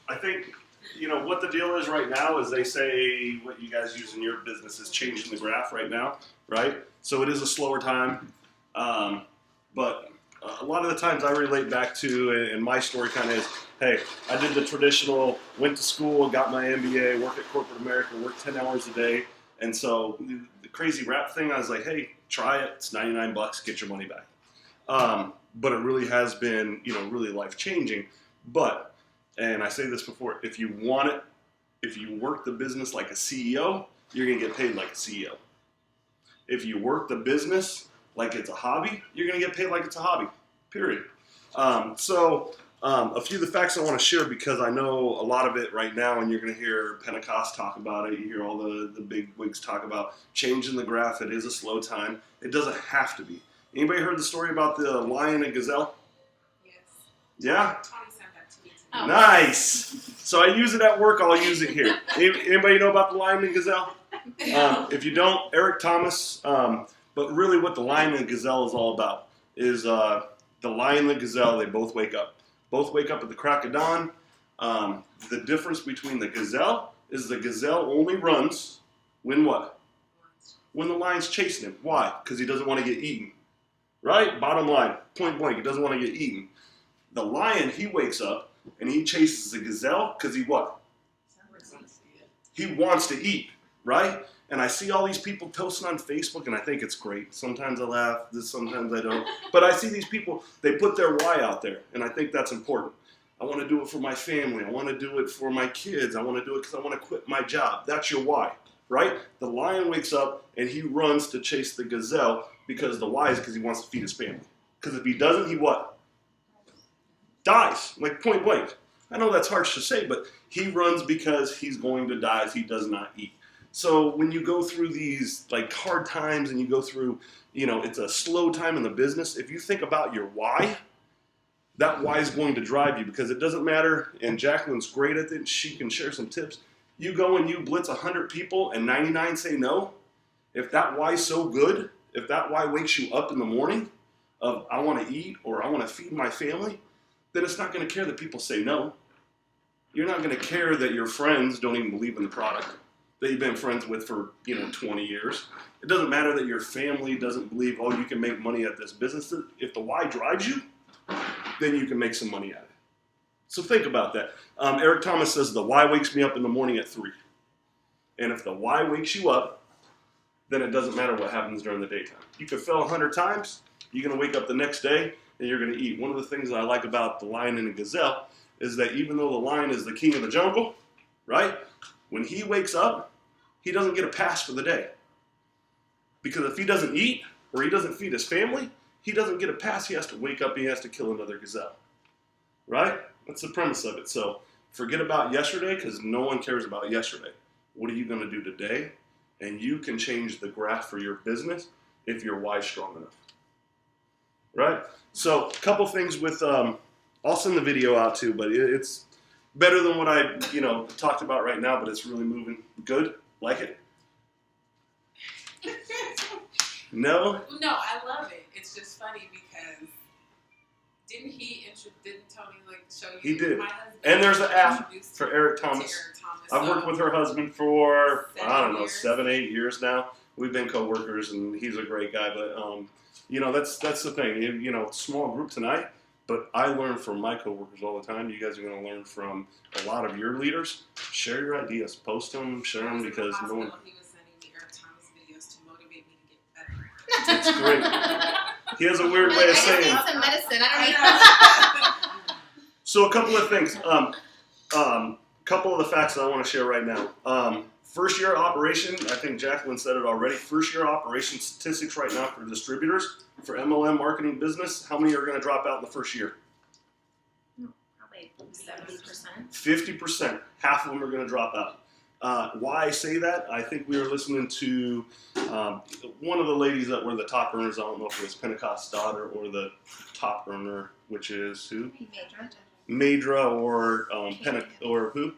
I think, what the deal is right now is they say what you guys use in your business is changing the graph right now, right? So it is a slower time. But a lot of the times I relate back to, and my story kind of is, hey, I did the traditional, went to school, got my MBA, worked at corporate America, worked 10 hours a day. And so the crazy rap thing, I was like, hey, try it. It's $99, get your money back. But it really has been, really life-changing. But, and I say this before, if you want it, if you work the business like a CEO, you're going to get paid like a CEO. If you work the business like it's a hobby, you're going to get paid like it's a hobby, period. A few of the facts I want to share, because I know a lot of it right now, and you're going to hear Pentecost talk about it. You hear all the big wigs talk about changing the graph. It is a slow time. It doesn't have to be. Anybody heard the story about the lion and gazelle? Yes. Yeah? Tony sent that to me. Oh. Nice. So I use it at work. I'll use it here. Anybody know about the lion and gazelle? If you don't, Eric Thomas. But really what the lion and gazelle is all about is the lion and the gazelle, they both wake up. Both wake up at the crack of dawn. The difference between the gazelle is the gazelle only runs when what? When the lion's chasing him. Why? Because he doesn't want to get eaten. Right? Bottom line, point blank, he doesn't want to get eaten. The lion, he wakes up and he chases the gazelle because he what? He wants to eat, right? And I see all these people posting on Facebook, and I think it's great. Sometimes I laugh, sometimes I don't. But I see these people, they put their why out there, and I think that's important. I want to do it for my family. I want to do it for my kids. I want to do it because I want to quit my job. That's your why, right? The lion wakes up, and he runs to chase the gazelle because the why is because he wants to feed his family. Because if he doesn't, he what? Dies, like point blank. I know that's harsh to say, but he runs because he's going to die if he does not eat. So when you go through these like hard times and you go through, it's a slow time in the business, if you think about your why, that why is going to drive you, because it doesn't matter, and Jacqueline's great at it, she can share some tips. You go and you blitz 100 people and 99 say no. If that why is so good, if that why wakes you up in the morning of I want to eat or I want to feed my family, then it's not going to care that people say no. You're not going to care that your friends don't even believe in the product that you've been friends with for 20 years. It doesn't matter that your family doesn't believe, you can make money at this business. If the why drives you, then you can make some money at it. So think about that. Eric Thomas says the why wakes me up in the morning at 3. And if the why wakes you up, then it doesn't matter what happens during the daytime. You could fail 100 times, you're going to wake up the next day and you're going to eat. One of the things that I like about the lion and the gazelle is that even though the lion is the king of the jungle, right? When he wakes up, he doesn't get a pass for the day. Because if he doesn't eat or he doesn't feed his family, he doesn't get a pass. He has to wake up and he has to kill another gazelle. Right? That's the premise of it. So forget about yesterday, because no one cares about yesterday. What are you going to do today? And you can change the graph for your business if your why is strong enough. Right? So a couple things with, I'll send the video out too, but it's better than what I, talked about right now, but it's really moving good. Like it? No? No, I love it. It's just funny because didn't Tony show you? He did. My husband, and there's an app for Eric to Thomas. Eric Thomas. I've worked with her husband for, 7 8 years now. We've been co-workers, and he's a great guy. But, that's the thing. Small group tonight, but I learn from my co-workers all the time. You guys are going to learn from a lot of your leaders. Share your ideas. Post them, share them, because no one... He was sending me Eric Thomas videos to motivate me to get better. It's great. He has a weird way of I just saying... need some medicine. I don't need So a couple of things. Couple of the facts that I want to share right now. First year operation, I think Jacqueline said it already. First year operation statistics right now for distributors, for MLM marketing business. How many are going to drop out in the first year? Probably 70%. 50%. Half of them are going to drop out. Why I say that? I think we were listening to one of the ladies that were the top earners. I don't know if it was Pentecost's daughter or the top earner, which is who? Madra or or who?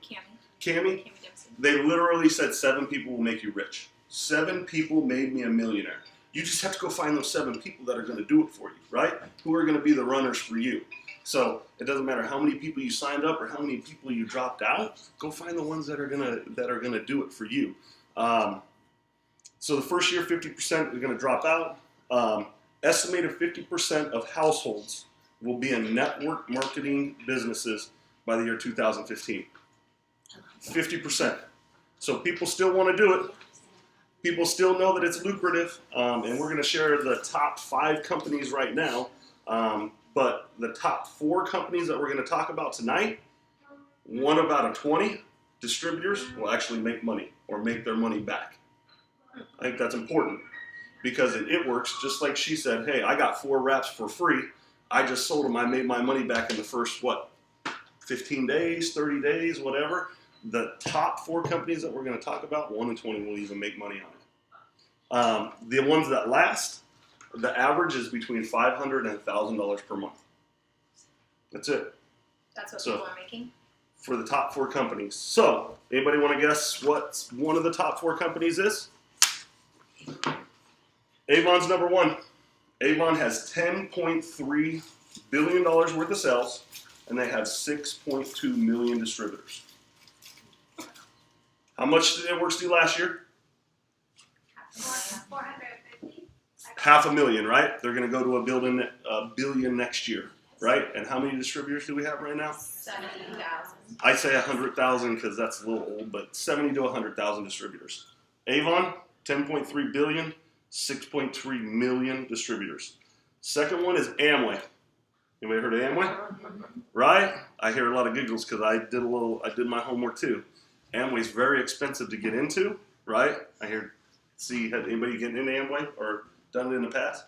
Cammy. They literally said 7 people will make you rich. 7 people made me a millionaire. You just have to go find those 7 people that are going to do it for you, right? Who are going to be the runners for you. So it doesn't matter how many people you signed up or how many people you dropped out. Go find the ones that are gonna do it for you. So the first year, 50% are gonna drop out. Estimated 50% of households will be in network marketing businesses by the year 2015. 50%. So people still want to do it. People still know that it's lucrative, and we're going to share the top 5 companies right now. But the top 4 companies that we're going to talk about tonight, 1 out of 20 distributors will actually make money or make their money back. I think that's important because it works just like she said. Hey, I got 4 wraps for free. I just sold them. I made my money back in the first 15 days, 30 days, whatever. The top 4 companies that we're going to talk about, 1 in 20 will even make money on it. The ones that last, the average is between $500 and $1,000 per month. That's it. That's what So- people are making. For the top 4 companies. So, anybody want to guess what one of the top 4 companies is? Avon's number 1. Avon has $10.3 billion worth of sales, and they have 6.2 million distributors. How much did Networks do last year? 450. $500,000, right? They're going to go to a billion next year, right? And how many distributors do we have right now? 70,000. I say 100,000 because that's a little old, but 70 to 100,000 distributors. Avon, 10.3 billion, 6.3 million distributors. Second one is Amway. Anybody heard of Amway? Right? I hear a lot of giggles because I did my homework too. Amway's very expensive to get into, right? Had anybody getting into Amway or done it in the past?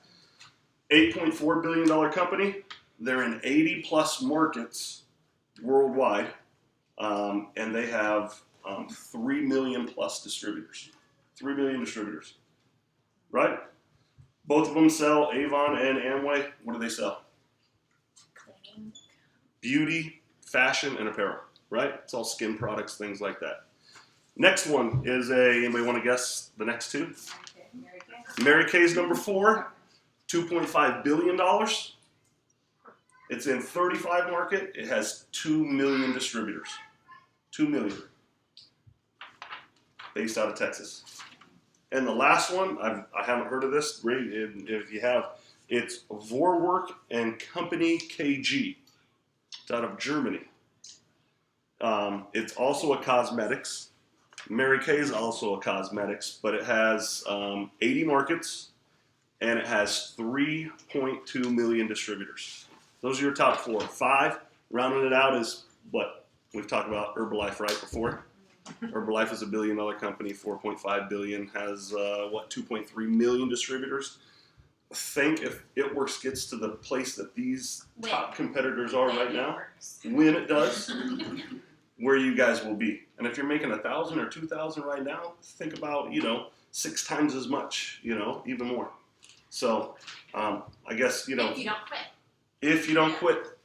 $8.4 billion company. They're in 80 plus markets worldwide, and they have 3 million plus distributors. 3 million distributors, right? Both of them sell, Avon and Amway. What do they sell? Cleaning. Beauty, fashion, and apparel, right? It's all skin products, things like that. Next one is anybody want to guess the next 2? Mary Kay's number 4, $2.5 billion. It's in 35 market. It has 2 million distributors. 2 million. Based out of Texas. And the last one, I haven't heard of this. If you have, it's Vorwerk and Company KG. It's out of Germany. It's also a cosmetics. Mary Kay is also a cosmetics, but it has 80 markets, and it has 3.2 million distributors. Those are your top 4. 5, rounding it out is what? We've talked about Herbalife right before. Herbalife is a $1 billion company, 4.5 billion, has 2.3 million distributors. Think if It Works gets to the place that these top competitors are right now, when it does, where you guys will be. And if you're making 1,000 or 2,000 right now, think about 6 times as much, even more. So I guess If you don't quit. if you don't quit,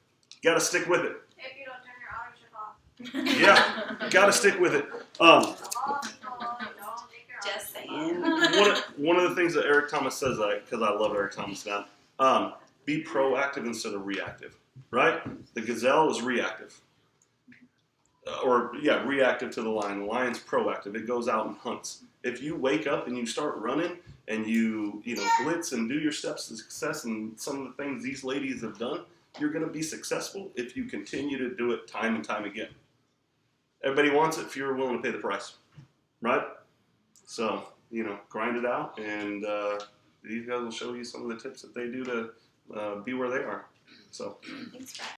got to stick with it. If you don't turn your ownership off. Yeah, got to stick with it. A lot of people don't take their Just ownership saying. One of the things that Eric Thomas says, because I love Eric Thomas now, be proactive instead of reactive, right? The gazelle is reactive. Reactive to the lion. The lion's proactive. It goes out and hunts. If you wake up and you start running and you blitz and do your steps to success and some of the things these ladies have done, you're going to be successful if you continue to do it time and time again. Everybody wants it if you're willing to pay the price, right? So, grind it out, and these guys will show you some of the tips that they do to be where they are. So. Thanks, Bret.